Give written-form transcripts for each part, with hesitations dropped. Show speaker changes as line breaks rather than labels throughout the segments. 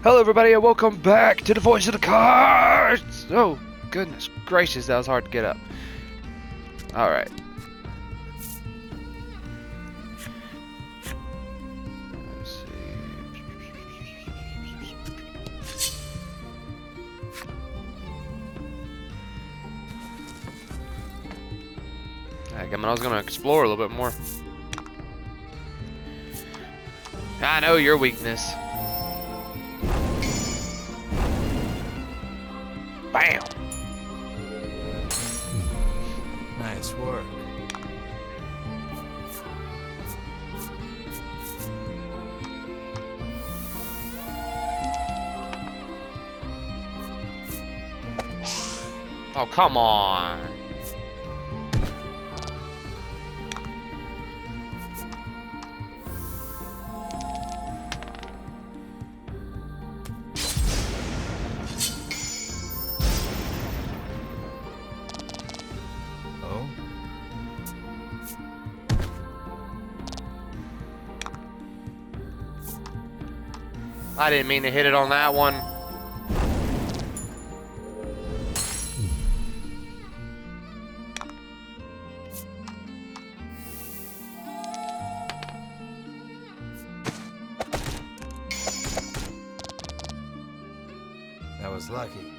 Hello, everybody, and welcome back to the Voice of the Cards! Oh, goodness gracious, that was hard to get up. Alright. Let's see. I was gonna explore a little bit more. I know your weakness. Bam!
Nice work.
Oh, come on.
Oh?
I didn't mean to hit it on that one.
That was lucky.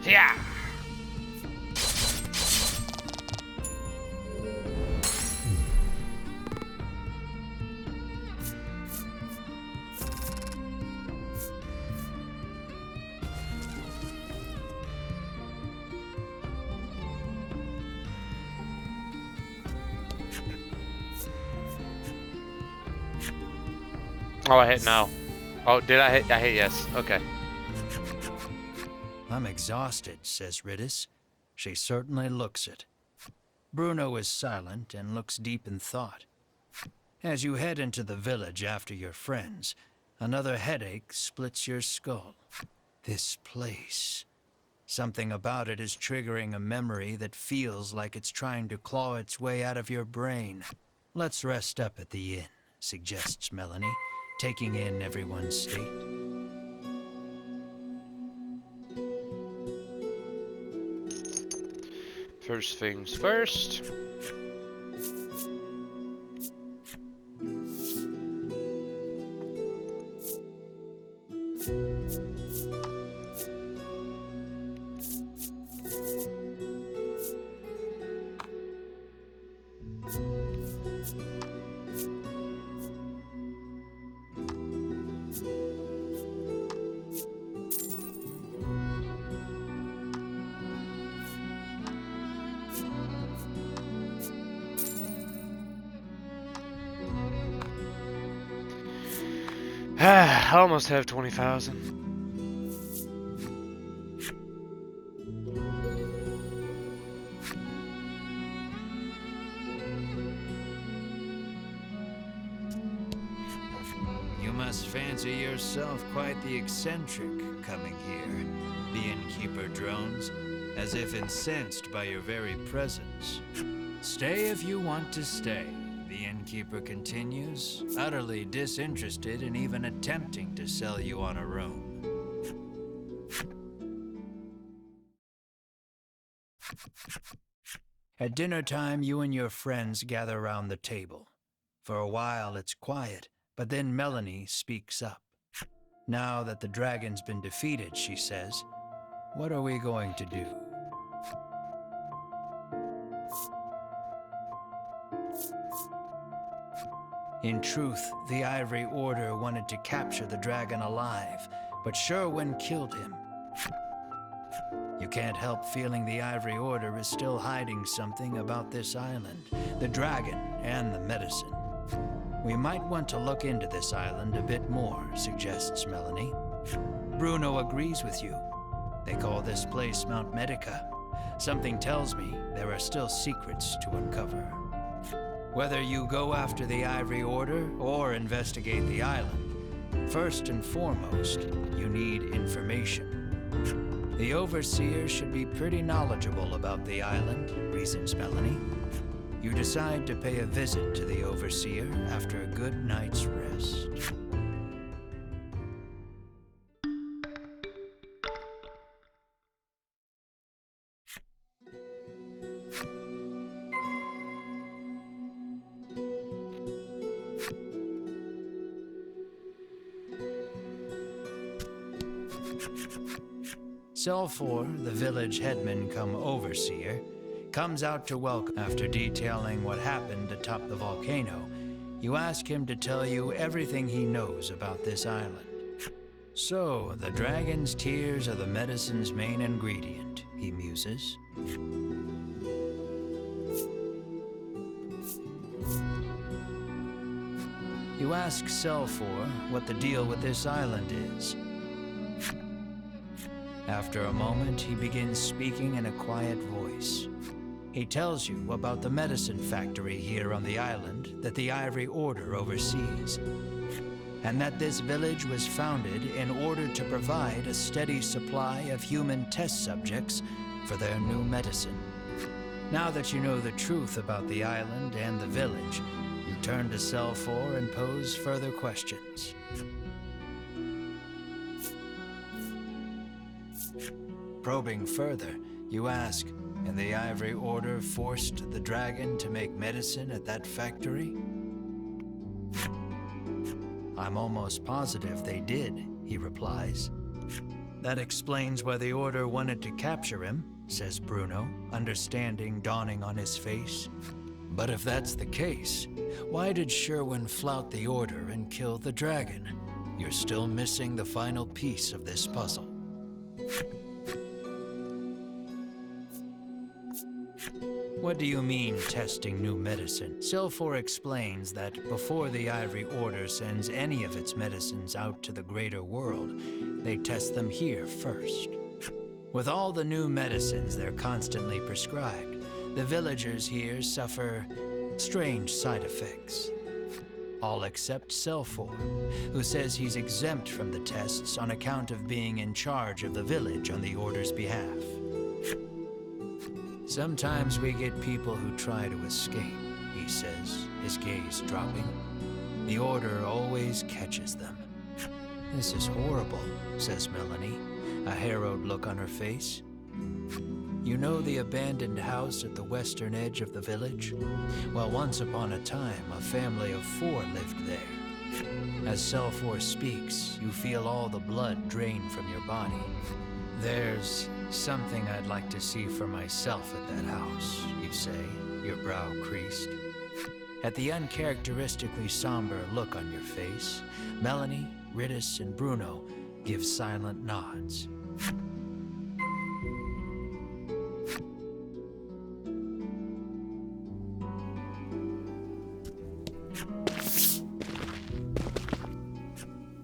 Yeah! Oh, I hit no. Oh, did I hit? I hit yes. Okay.
I'm exhausted, says Ridis. She certainly looks it. Bruno is silent and looks deep in thought. As you head into the village after your friends, another headache splits your skull. This place. Something about it is triggering a memory that feels like it's trying to claw its way out of your brain. Let's rest up at the inn, suggests Melanie, taking in everyone's state.
First things first. I almost have 20,000.
You must fancy yourself quite the eccentric coming here, the innkeeper drones, as if incensed by your very presence. Stay if you want to stay, the innkeeper continues, utterly disinterested in even attempting to sell you on a room. At dinner time, you and your friends gather round the table. For a while, it's quiet, But then Melanie speaks up. Now that the dragon's been defeated, she says, what are we going to do? In truth, the Ivory Order wanted to capture the dragon alive, but Sherwin killed him. You can't help feeling the Ivory Order is still hiding something about this island, the dragon and the medicine. We might want to look into this island a bit more, suggests Melanie. Bruno agrees with you. They call this place Mount Medica. Something tells me there are still secrets to uncover. Whether you go after the Ivory Order or investigate the island, first and foremost, you need information. The Overseer should be pretty knowledgeable about the island, reasons Melanie. You decide to pay a visit to the Overseer after a good night's rest. Selfor, the village headman come overseer, comes out to welcome. After detailing what happened atop the volcano, you ask him to tell you everything he knows about this island. So, the dragon's tears are the medicine's main ingredient, he muses. You ask Selfor what the deal with this island is. After a moment, he begins speaking in a quiet voice. He tells you about the medicine factory here on the island that the Ivory Order oversees, and that this village was founded in order to provide a steady supply of human test subjects for their new medicine. Now that you know the truth about the island and the village, you turn to Selfor and pose further questions. Probing further, you ask, and the Ivory Order forced the dragon to make medicine at that factory? I'm almost positive they did, he replies. That explains why the Order wanted to capture him, says Bruno, understanding dawning on his face. But if that's the case, why did Sherwin flout the Order and kill the dragon? You're still missing the final piece of this puzzle. What do you mean, testing new medicine? Selfor explains that before the Ivory Order sends any of its medicines out to the greater world, they test them here first. With all the new medicines they're constantly prescribed, the villagers here suffer strange side effects. All except Selfor, who says he's exempt from the tests on account of being in charge of the village on the Order's behalf. Sometimes we get people who try to escape, he says, his gaze dropping. The Order always catches them. This is horrible, says Melanie, a harrowed look on her face. You know the abandoned house at the western edge of the village? Well, once upon a time, a family of 4 lived there. As Selfor speaks, you feel all the blood drain from your body. There's something I'd like to see for myself at that house, you say, your brow creased. At the uncharacteristically somber look on your face, Melanie, Riddis, and Bruno give silent nods.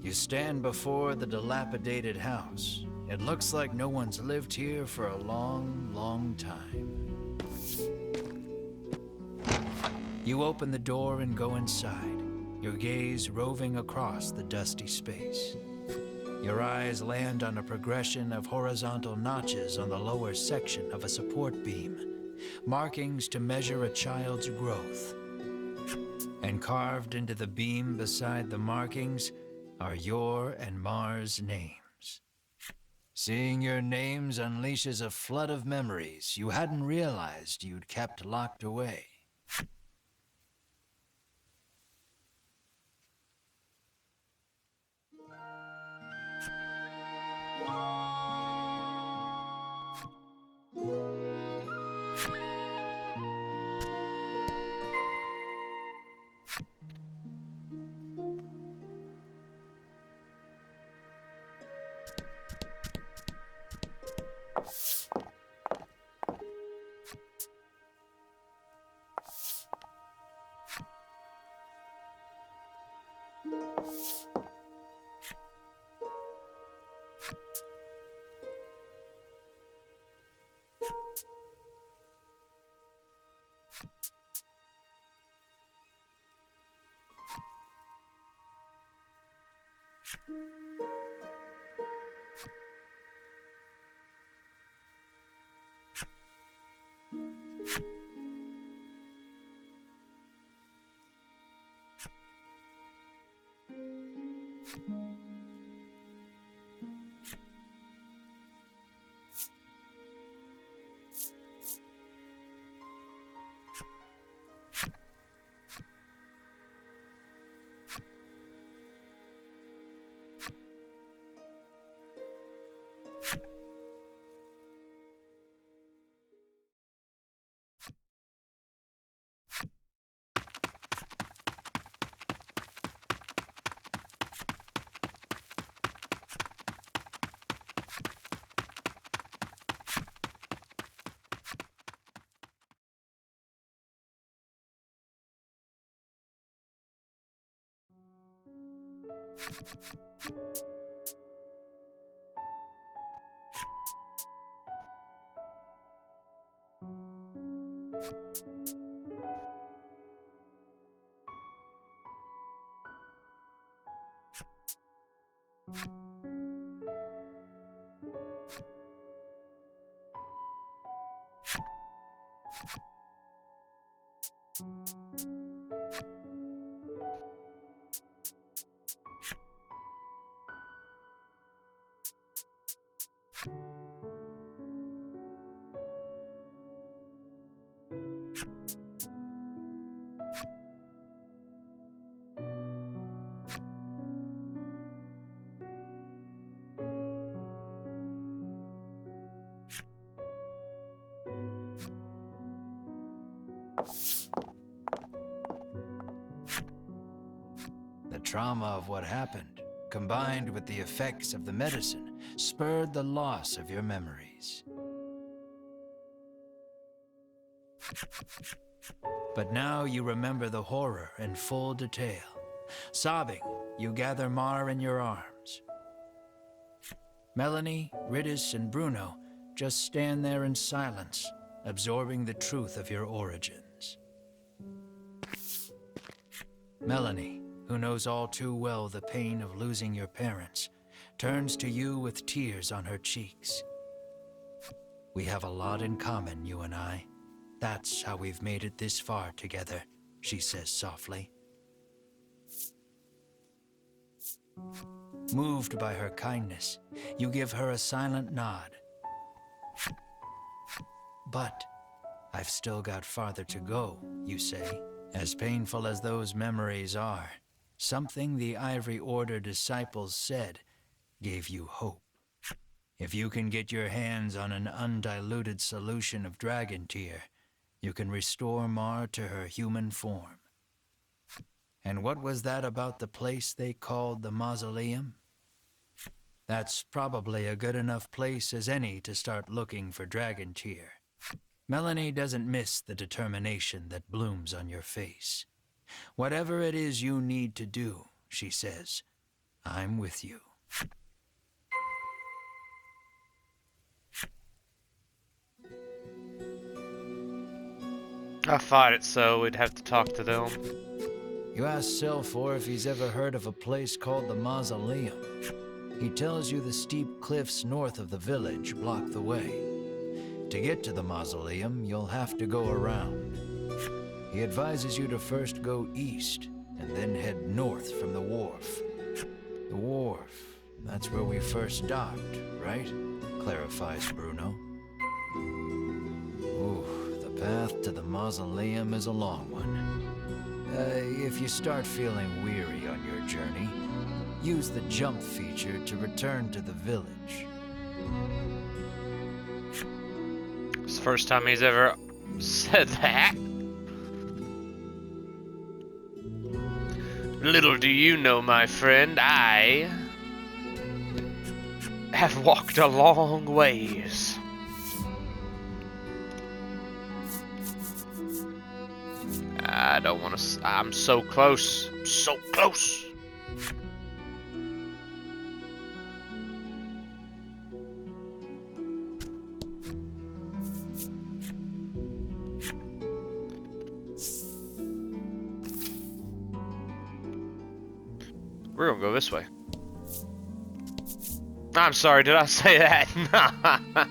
You stand before the dilapidated house. It looks like no one's lived here for a long, long time. You open the door and go inside, your gaze roving across the dusty space. Your eyes land on a progression of horizontal notches on the lower section of a support beam, markings to measure a child's growth. And carved into the beam beside the markings are your and Mars' names. Seeing your names unleashes a flood of memories you hadn't realized you'd kept locked away. The trauma of what happened, combined with the effects of the medicine, spurred the loss of your memories. But now you remember the horror in full detail. Sobbing, you gather Mar in your arms. Melanie, Riddis, and Bruno just stand there in silence, absorbing the truth of your origins. Melanie, who knows all too well the pain of losing your parents, turns to you with tears on her cheeks. We have a lot in common, you and I. That's how we've made it this far together, she says softly. Moved by her kindness, you give her a silent nod. But I've still got farther to go, you say. As painful as those memories are, something the Ivory Order disciples said gave you hope. If you can get your hands on an undiluted solution of Dragon Tear, you can restore Mar to her human form. And what was that about the place they called the Mausoleum? That's probably a good enough place as any to start looking for Dragon Tear. Melanie doesn't miss the determination that blooms on your face. Whatever it is you need to do, she says, I'm with you.
I thought it so. We'd have to talk to them.
You ask Silfor if he's ever heard of a place called the Mausoleum. He tells you the steep cliffs north of the village block the way. To get to the Mausoleum, you'll have to go around. He advises you to first go east, and then head north from the wharf. The wharf, that's where we first docked, right? Clarifies Bruno. Ooh, the path to the Mausoleum is a long one. If you start feeling weary on your journey, use the jump feature to return to the village.
It's the first time he's ever said that. Little do you know, my friend, I have walked a long ways. I don't want to. I'm so close. So close. We're gonna go this way. I'm sorry, did I say that?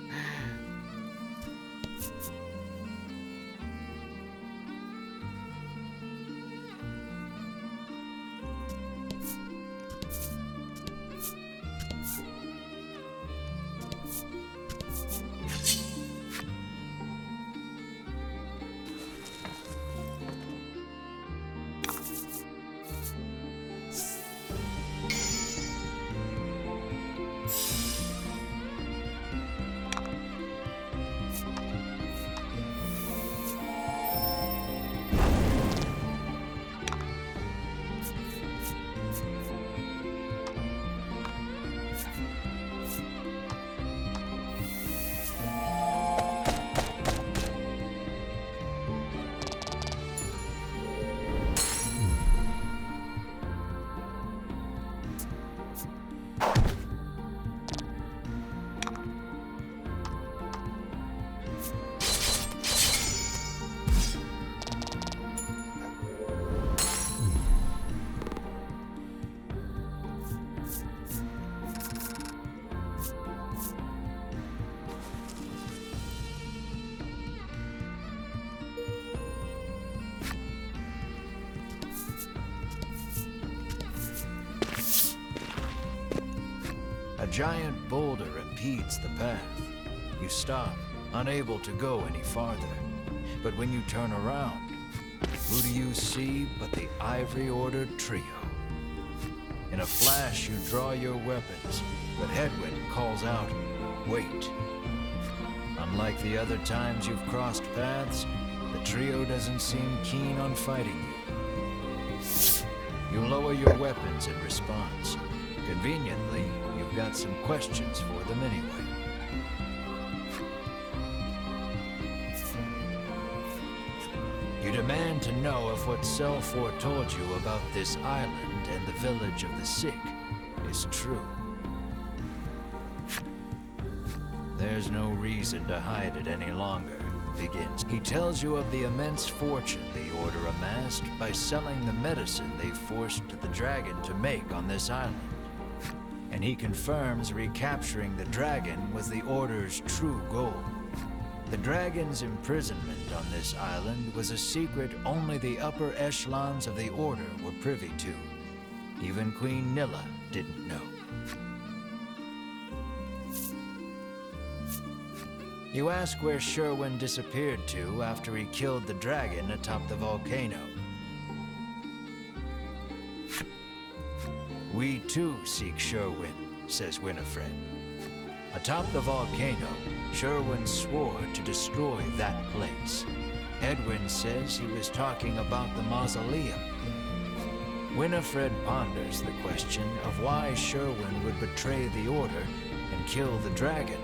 A giant boulder impedes the path. You stop, unable to go any farther. But when you turn around, who do you see but the Ivory Order trio? In a flash, you draw your weapons, but Hedwyn calls out, "Wait." Unlike the other times you've crossed paths, the trio doesn't seem keen on fighting you. You lower your weapons in response. Conveniently, you've got some questions for them anyway. You demand to know if what Sel foretold you about this island and the village of the sick is true. There's no reason to hide it any longer, begins. He tells you of the immense fortune the Order amassed by selling the medicine they forced the dragon to make on this island. And he confirms recapturing the dragon was the Order's true goal. The dragon's imprisonment on this island was a secret only the upper echelons of the Order were privy to. Even Queen Nilla didn't know. You ask where Sherwin disappeared to after he killed the dragon atop the volcano. We too seek Sherwin, says Winifred. Atop the volcano, Sherwin swore to destroy that place. Hedwyn says he was talking about the mausoleum. Winifred ponders the question of why Sherwin would betray the Order and kill the dragon.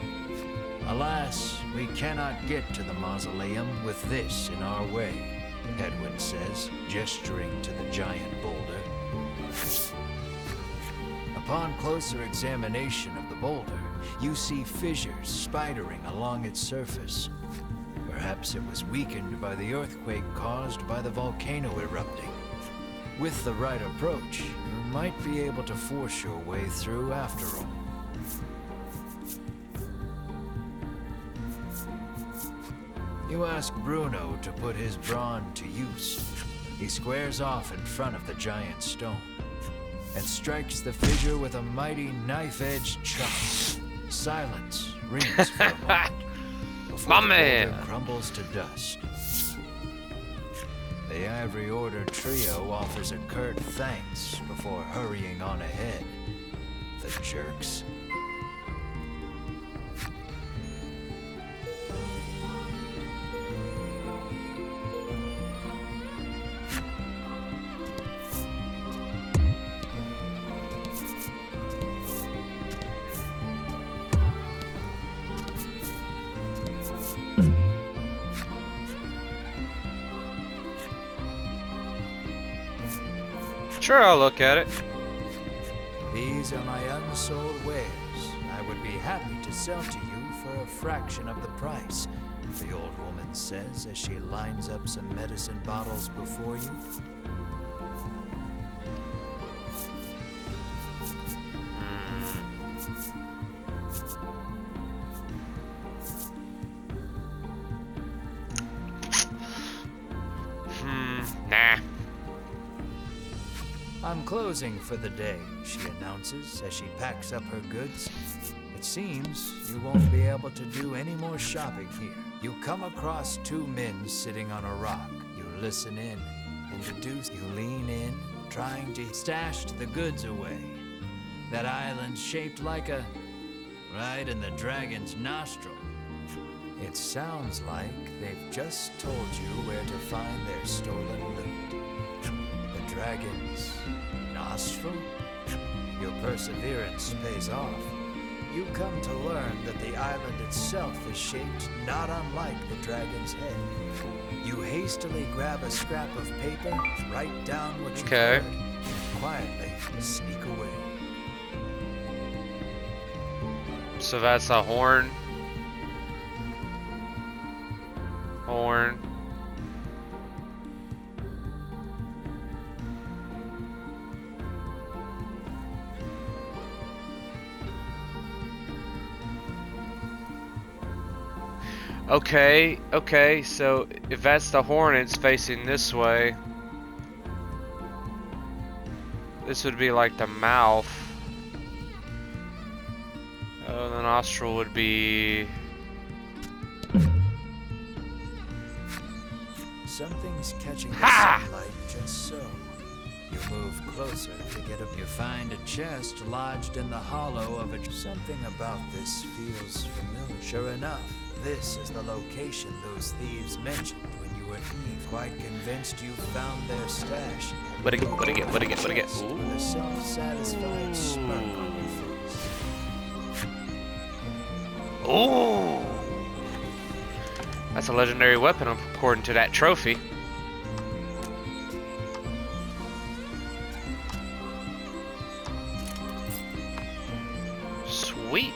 Alas, we cannot get to the mausoleum with this in our way, Hedwyn says, gesturing to the giant boulder. Upon closer examination of the boulder, you see fissures spidering along its surface. Perhaps it was weakened by the earthquake caused by the volcano erupting. With the right approach, you might be able to force your way through after all. You ask Bruno to put his brawn to use. He squares off in front of the giant stone and strikes the fissure with a mighty knife-edged chop. Silence rings for a moment before the boulder crumbles to dust. The Ivory Order trio offers a curt thanks before hurrying on ahead. The jerks.
Sure, I'll look at it.
These are my unsold wares. I would be happy to sell to you for a fraction of the price, the old woman says as she lines up some medicine bottles before you.
Nah.
I'm closing for the day, she announces as she packs up her goods. It seems you won't be able to do any more shopping here. You come across two men sitting on a rock. You listen in and deduce. You lean in, trying to stash the goods away. That island's shaped like a... right in the dragon's nostril. It sounds like they've just told you where to find their stolen loot. The dragon's nostril? Your perseverance pays off. You come to learn that the island itself is shaped not unlike the dragon's head. You hastily grab a scrap of paper, write down what you heard, and quietly sneak away.
So that's a horn. Horn. Okay, so if that's the horn, it's facing this way. This would be like the mouth. Oh, the nostril would be...
Something's catching the sunlight just so. You move closer to get up. You find a chest lodged in the hollow of a... Something about this feels familiar. Sure enough, this is the location those thieves mentioned when you were quite convinced you found their stash.
What again?
With a self-satisfied smirk on your face.
Ooh! That's a legendary weapon according to that trophy. Sweet.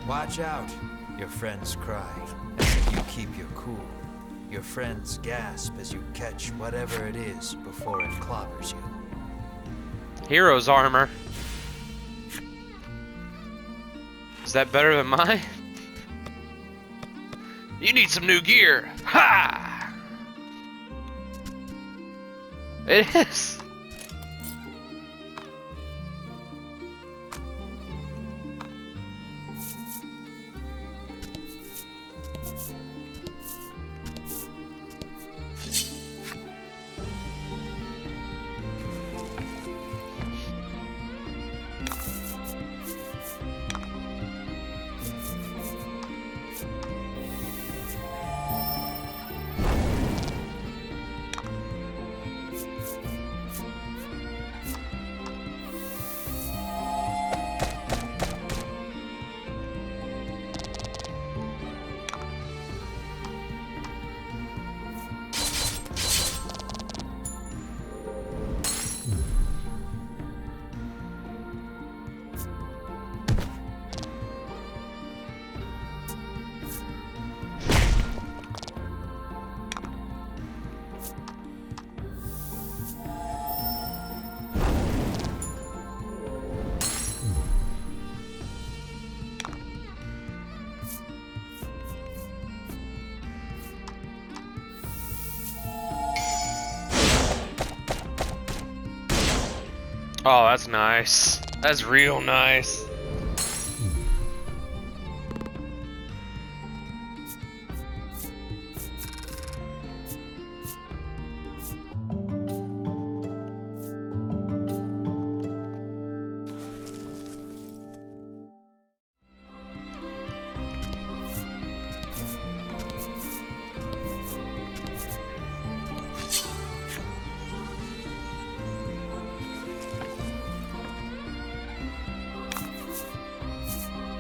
Watch out, your friends cry, as you keep your cool. Your friends gasp as you catch whatever it is before it clobbers you.
Hero's armor. Is that better than mine? You need some new gear. Ha! It is. Oh, that's nice. That's real nice.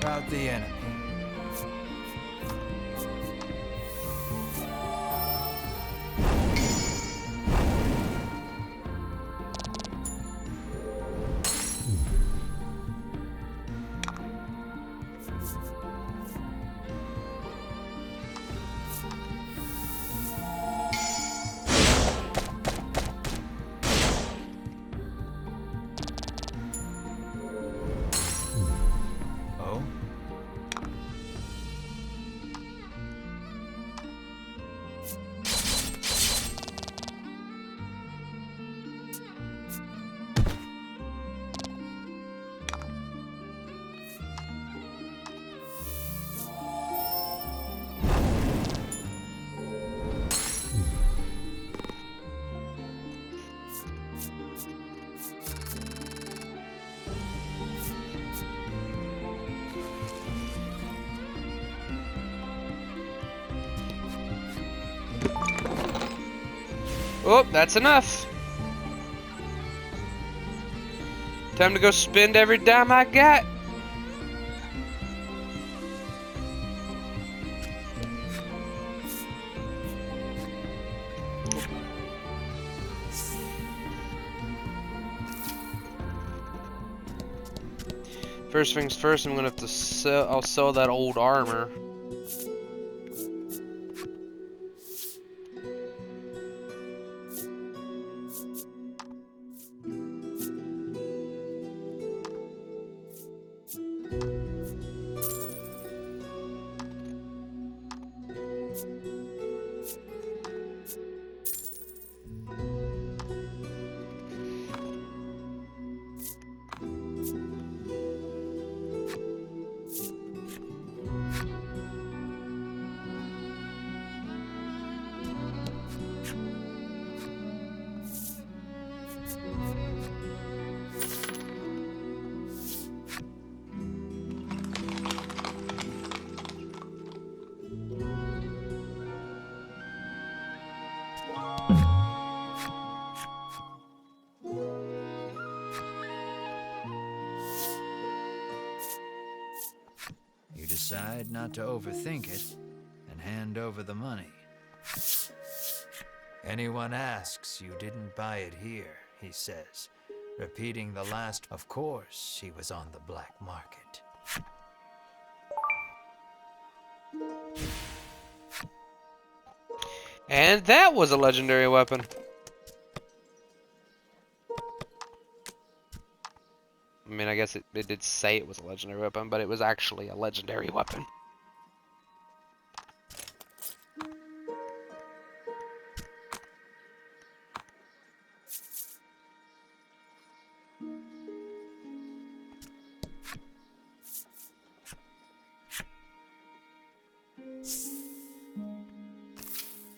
About the enemy. Oh?
Oh, that's enough. Time to go spend every dime I got. First things first, I'm gonna have to sell. I'll sell that old armor.
You decide not to overthink it and hand over the money. Anyone asks, you didn't buy it here, he says, repeating the last. Of course, he was on the black market.
And that was a legendary weapon. I mean, I guess it did say it was a legendary weapon, but it was actually a legendary weapon.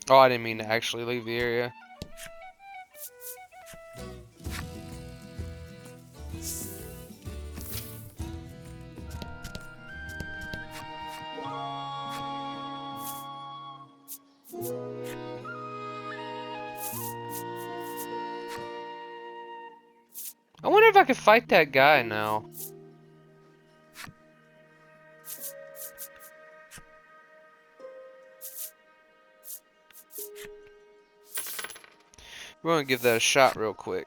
Oh, I didn't mean to actually leave the area. I wonder if I could fight that guy now. We're gonna give that a shot real quick.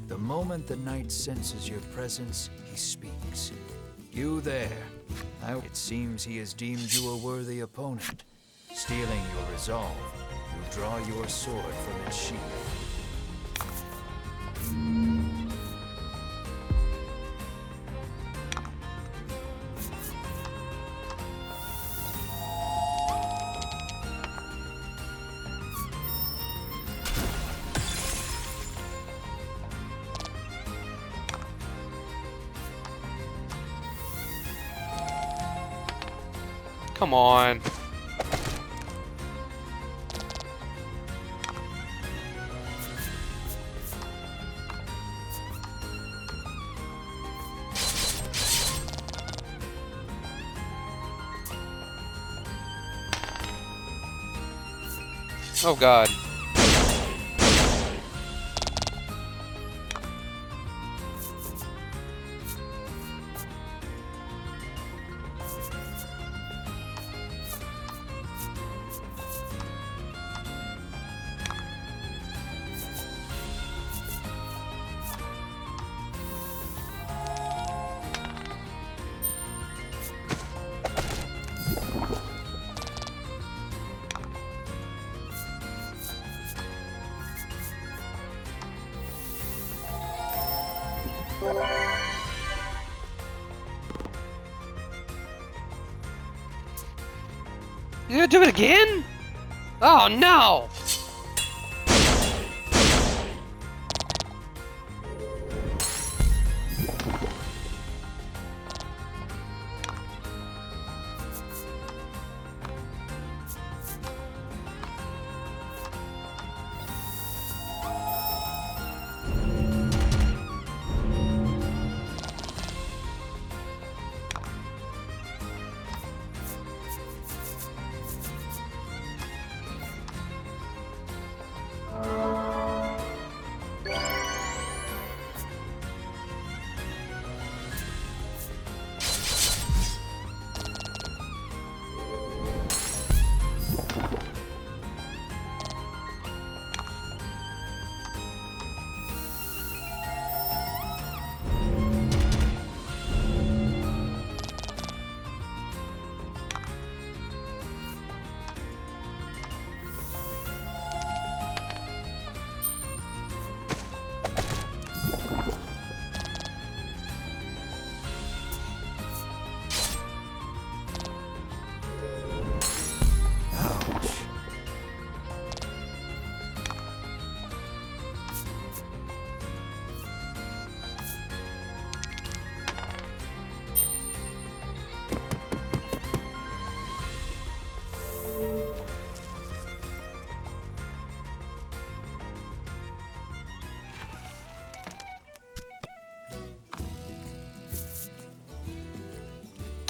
The moment the knight senses your presence, he speaks. You there. It seems he has deemed you a worthy opponent. Stealing your resolve, you draw your sword from its sheath.
Come on. Oh God. You gonna do it again? Oh no!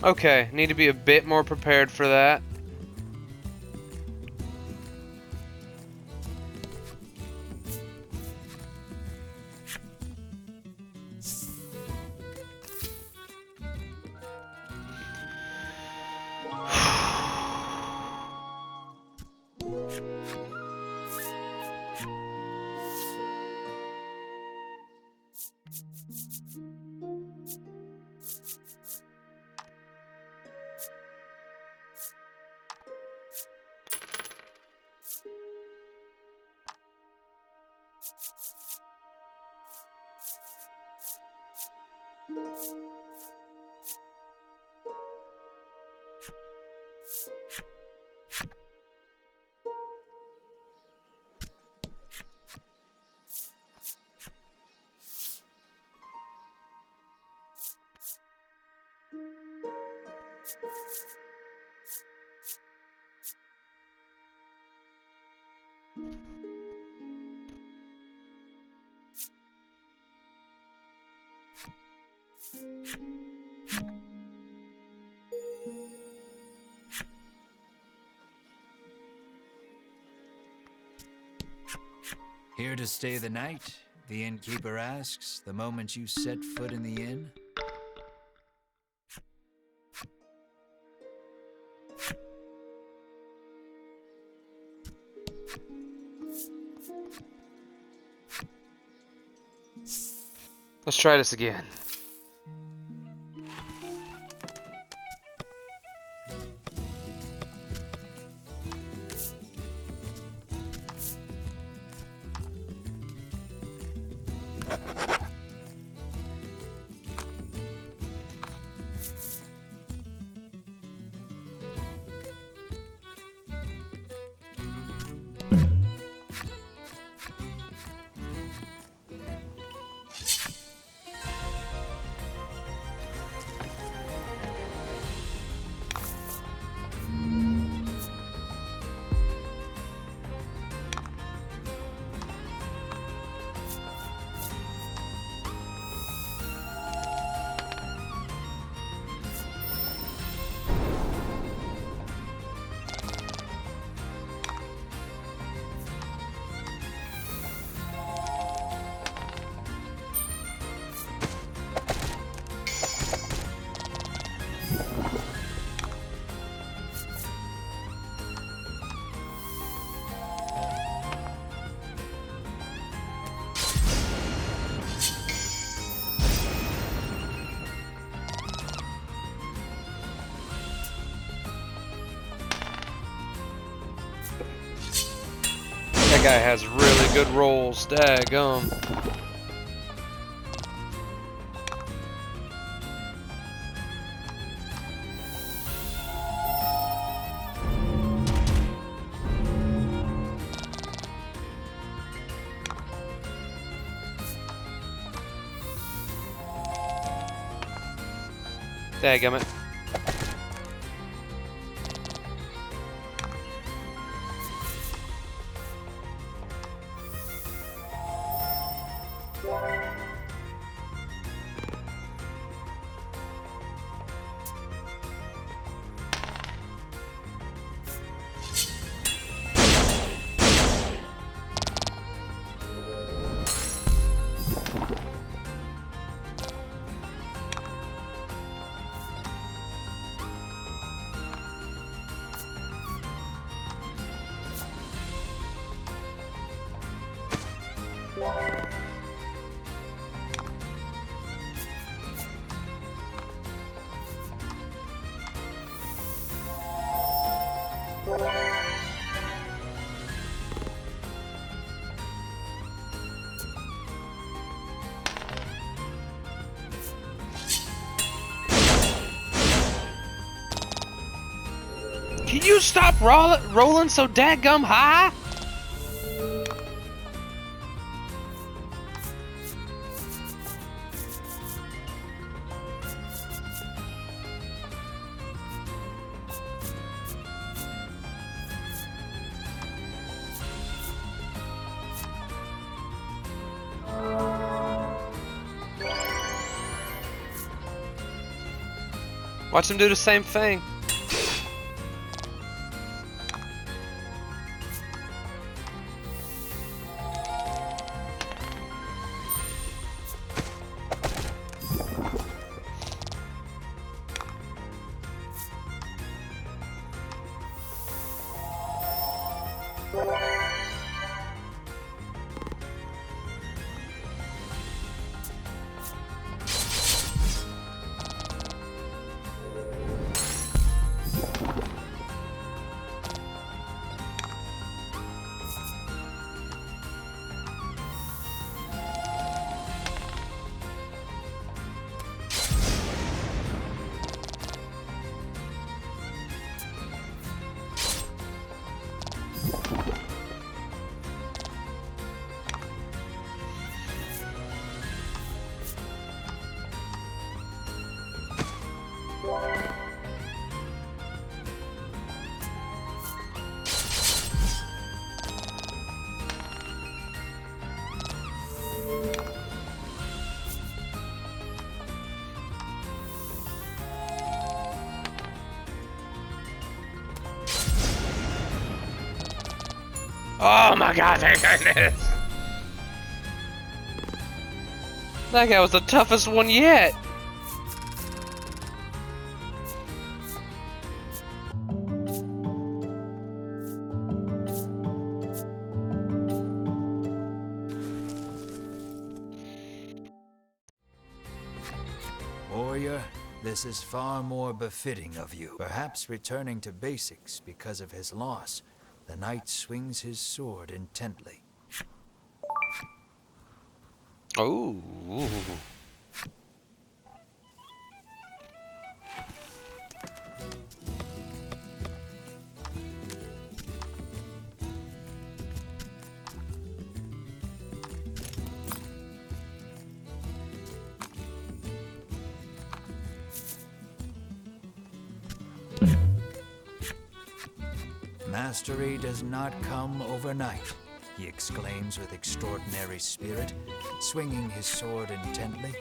Okay, need to be a bit more prepared for that.
Here to stay the night? The innkeeper asks the moment you set foot in the inn.
Let's try this again. guy has really good rolls. Daggum. Dadgummit. Can you stop rolling so dadgum high? Watch him do the same thing. Oh my god, thank goodness! That guy was the toughest one yet!
Warrior, this is far more befitting of you. Perhaps returning to basics because of his loss. The knight swings his sword intently.
Oh.
Mastery does not come overnight, he exclaims with extraordinary spirit, swinging his sword intently.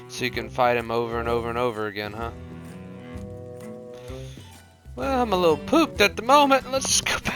So you can fight him over and over and over again, huh? Well, I'm a little pooped at the moment. Let's just go back.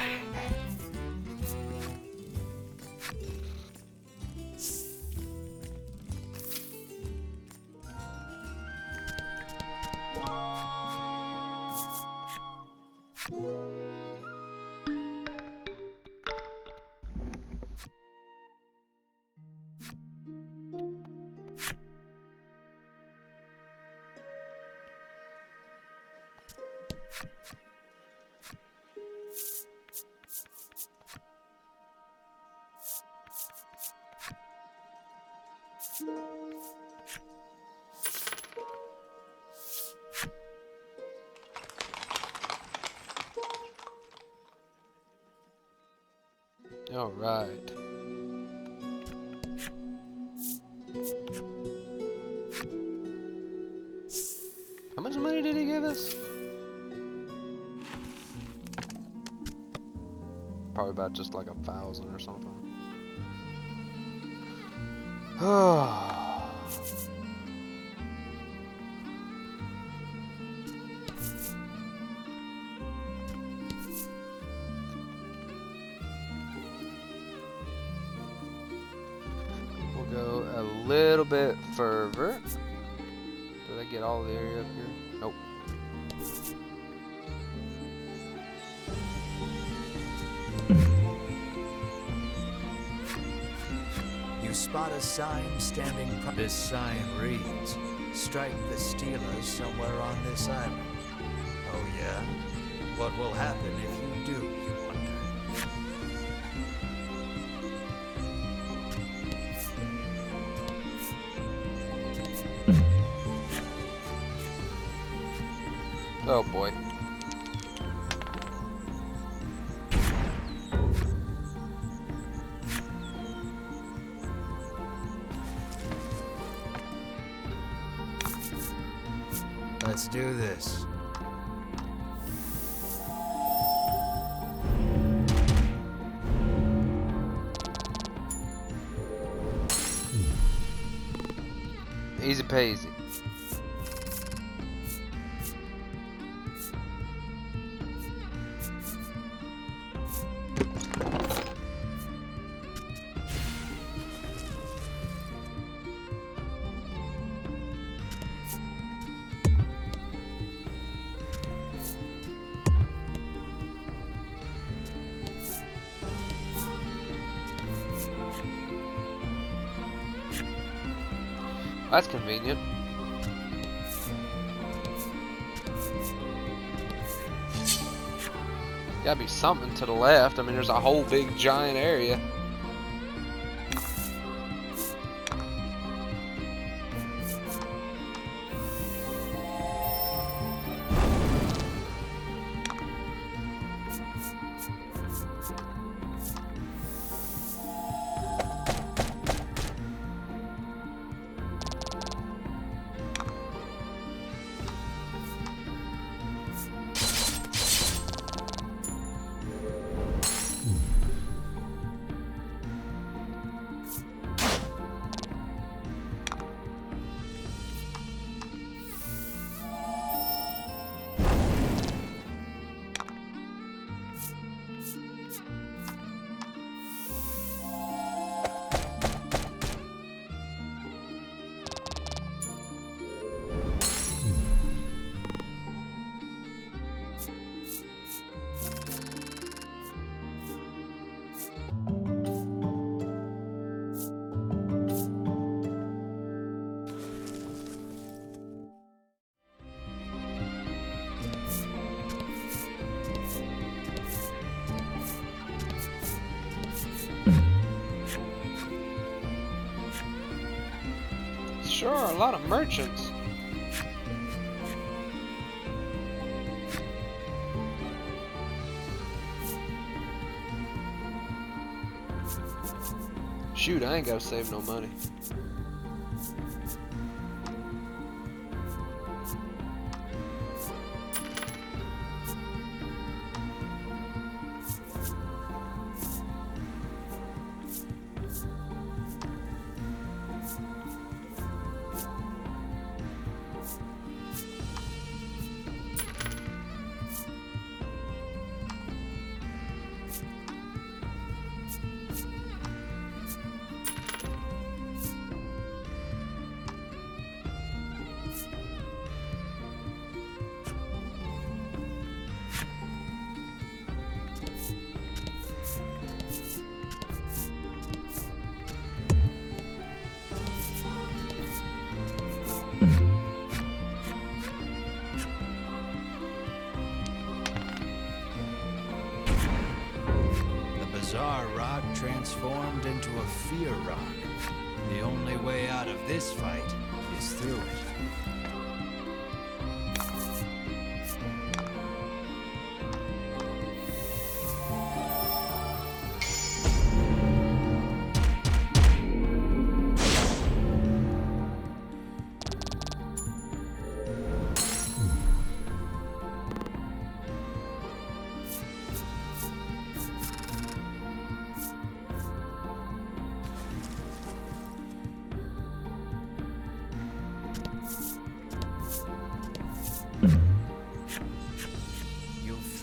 All right. How much money did he give us? Probably about just like 1,000 or something. We'll go a little bit further. Did I get all the area up here? Nope.
You spot a sign standing. This sign reads, "Strike the Steelers somewhere on this island." Oh yeah? What will happen if you do, you wonder?
Oh boy.
Let's do this.
Easy peasy. That's convenient. Gotta be something to the left. I mean, there's a whole big giant area. Sure, a lot of merchants. Shoot, I ain't gotta save no money.
Bizarre rock transformed into a fear rock. The only way out of this fight is through it.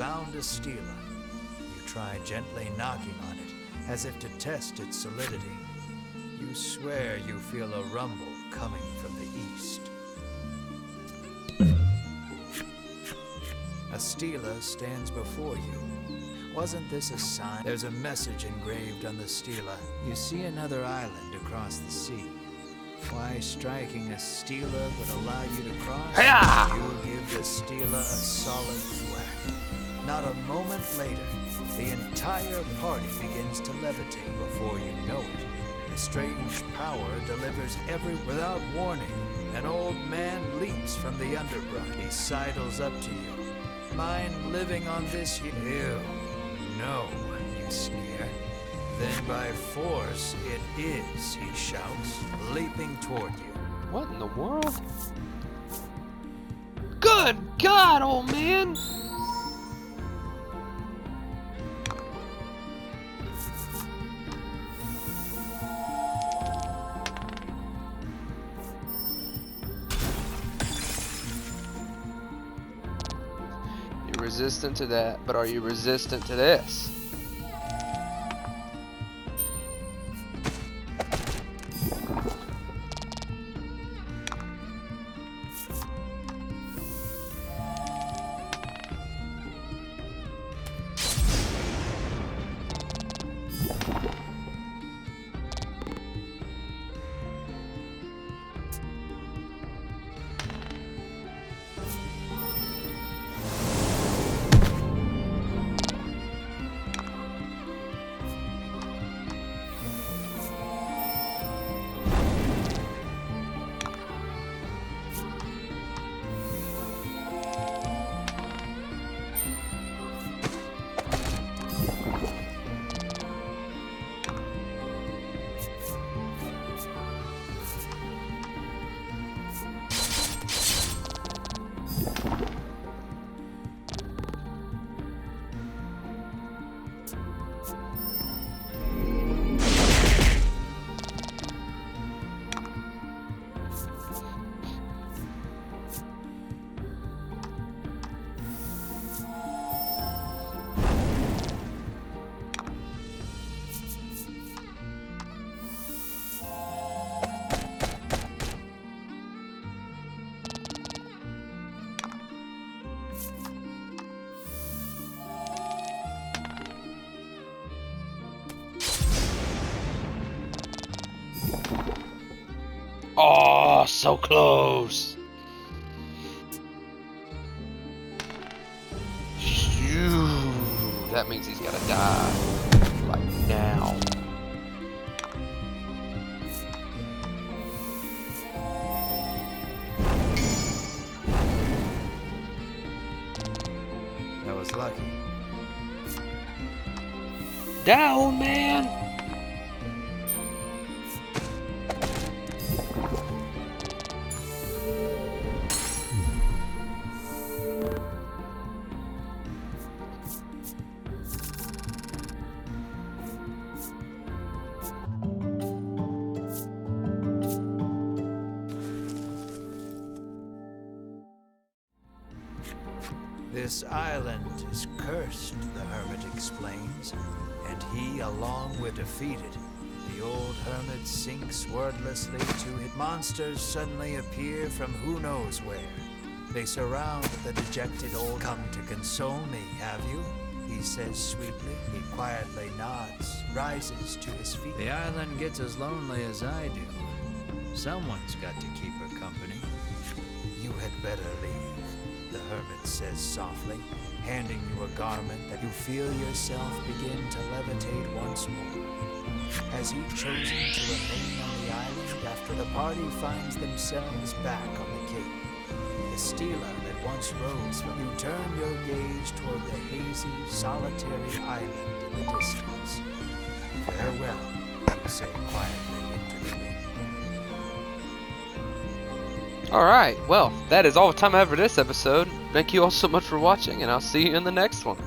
found a stela. You try gently knocking on it, as if to test its solidity. You swear you feel a rumble coming from the east. A stela stands before you. Wasn't this a sign? There's a message engraved on the stela. You see another island across the sea. Why striking a stela would allow you to cross?
Hi-ya!
You give the stela a solid whack. Not a moment later, the entire party begins to levitate. Before you know it, a strange power delivers without warning. An old man leaps from the underbrush. He sidles up to you. Mind living on this hill? No, you sneer. Then by force it is, he shouts, leaping toward you.
What in the world? Good God, old man! You're resistant to that, but are you resistant to this? Oh, so close. Phew. That means he's gotta die. Like now.
That was lucky.
Down, man.
This island is cursed, the hermit explains, and he along were defeated. The old hermit sinks wordlessly to it. Monsters suddenly appear from who knows where. They surround the dejected old. Come to console me, have you? He says sweetly. He quietly nods, rises to his feet. The island gets as lonely as I do. Someone's got to keep her company. You had better leave, the hermit says softly, handing you a garment that you feel yourself begin to levitate once more. Has he chosen to remain on the island after the party finds themselves back on the cape? The stela that once rose from you turn your gaze toward the hazy, solitary island in the distance. Farewell, you say quietly into the wind.
Alright, well, that is all the time I have for this episode. Thank you all so much for watching, and I'll see you in the next one.